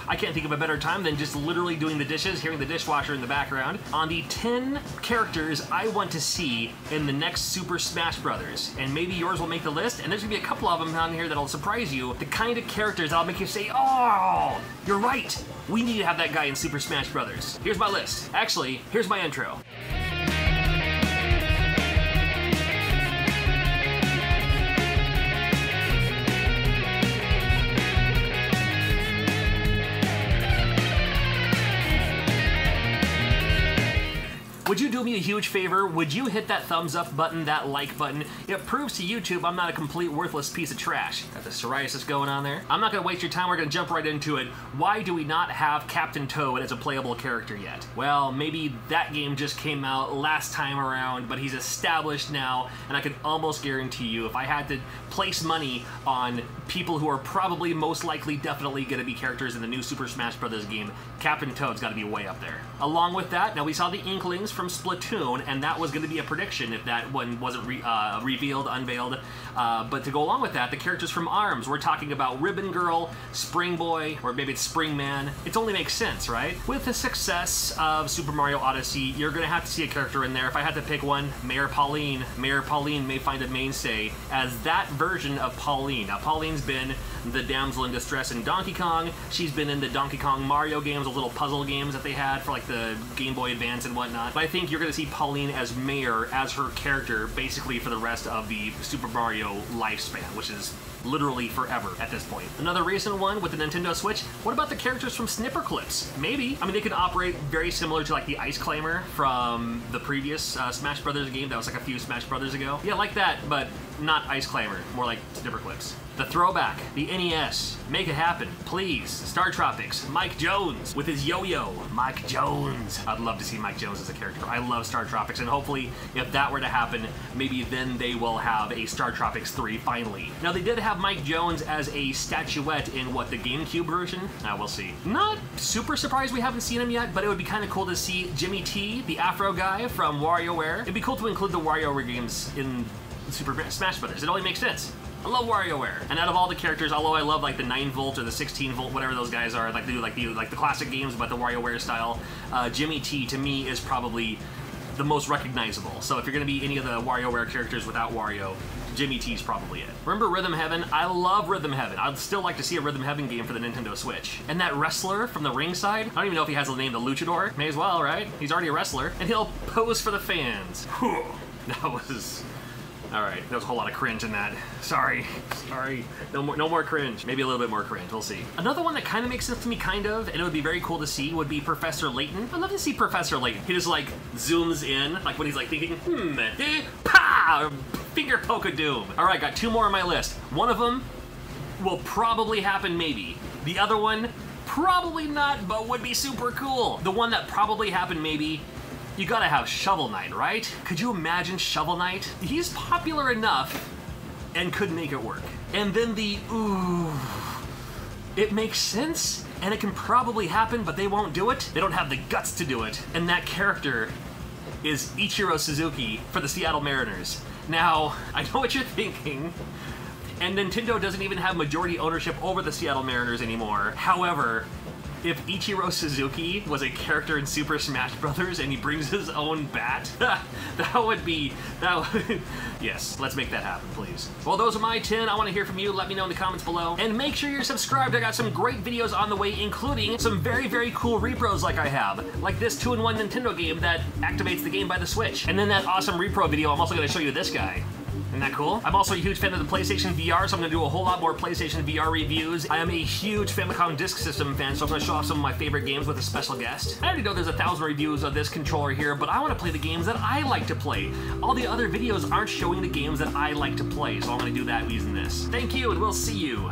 I can't think of a better time than just literally doing the dishes, hearing the dishwasher in the background, on the 10 characters I want to see in the next Super Smash Brothers. And maybe yours will make the list, and there's gonna be a couple of them on here that'll surprise you. The kind of characters that'll make you say, oh, you're right. We need to have that guy in Super Smash Brothers. Here's my list. Actually, here's my intro. Would you do me a huge favor? Would you hit that thumbs up button, that like button? It proves to YouTube I'm not a complete worthless piece of trash. Got the psoriasis going on there. I'm not gonna waste your time, we're gonna jump right into it. Why do we not have Captain Toad as a playable character yet? Well, maybe that game just came out last time around, but he's established now, and I can almost guarantee you if I had to place money on people who are probably most likely definitely gonna be characters in the new Super Smash Bros. Game, Captain Toad's gotta be way up there. Along with that, now we saw the Inklings from Splatoon, and that was going to be a prediction if that one wasn't revealed, unveiled. But to go along with that, the characters from ARMS, we're talking about Ribbon Girl, Spring Boy, or maybe it's Spring Man. It only makes sense, right? With the success of Super Mario Odyssey, you're going to have to see a character in there. If I had to pick one, Mayor Pauline. Mayor Pauline may find a mainstay as that version of Pauline. Now, Pauline's been the damsel in distress in Donkey Kong. She's been in the Donkey Kong Mario games, those little puzzle games that they had for like the Game Boy Advance and whatnot. But I think you're going to see Pauline as Mayor, as her character, basically for the rest of the Super Mario lifespan, which is literally forever at this point. Another recent one with the Nintendo Switch, what about the characters from Snipper Clips? Maybe. I mean, they could operate very similar to like the Ice Climber from the previous Smash Brothers game that was like a few Smash Brothers ago. Yeah, like that, but not Ice Climber, more like Snipper Clips. The throwback, the NES, make it happen, please. Star Tropics, Mike Jones with his yo-yo, Mike Jones. I'd love to see Mike Jones as a character. I love Star Tropics, and hopefully, if that were to happen, maybe then they will have a Star Tropics 3 finally. Now, they did have Mike Jones as a statuette in, what, the GameCube version? We'll see. Not super surprised we haven't seen him yet, but it would be kind of cool to see Jimmy T, the Afro guy from WarioWare. It'd be cool to include the WarioWare games in Super Smash Brothers. It only makes sense. I love WarioWare, and out of all the characters, although I love like the 9-volt or the 16-volt, whatever those guys are, like they do like the classic games, but the WarioWare style, Jimmy T to me is probably the most recognizable. So if you're gonna be any of the WarioWare characters without Wario, Jimmy T's probably it. Remember Rhythm Heaven? I love Rhythm Heaven. I'd still like to see a Rhythm Heaven game for the Nintendo Switch. And that wrestler from the ringside, I don't even know if he has the name, the Luchador. May as well, right? He's already a wrestler, and he'll pose for the fans. Whew. That was. Alright, there was a whole lot of cringe in that. Sorry. No more cringe. Maybe a little bit more cringe, we'll see. Another one that kind of makes sense to me, kind of, and it would be very cool to see, would be Professor Layton. I'd love to see Professor Layton. He just like zooms in, like when he's like thinking, pa! Finger poke of doom. Alright, got 2 more on my list. One of them will probably happen maybe. The other one, probably not, but would be super cool. The one that probably happened maybe, you gotta have Shovel Knight, right? Could you imagine Shovel Knight? He's popular enough and could make it work. And then the, ooh, it makes sense and it can probably happen, but they won't do it. They don't have the guts to do it. And that character is Ichiro Suzuki for the Seattle Mariners. Now, I know what you're thinking, and Nintendo doesn't even have majority ownership over the Seattle Mariners anymore. However, if Ichiro Suzuki was a character in Super Smash Brothers and he brings his own bat, that would, yes, let's make that happen, please. Well, those are my 10. I want to hear from you. Let me know in the comments below. And make sure you're subscribed. I got some great videos on the way, including some very, very cool repros like I have. Like this 2-in-1 Nintendo game that activates the game by the Switch. And then that awesome repro video, I'm also going to show you this guy. Isn't that cool? I'm also a huge fan of the PlayStation VR, so I'm going to do a whole lot more PlayStation VR reviews. I am a huge Famicom Disk System fan, so I'm going to show off some of my favorite games with a special guest. I already know there's 1,000 reviews of this controller here, but I want to play the games that I like to play. All the other videos aren't showing the games that I like to play, so I'm going to do that using this. Thank you, and we'll see you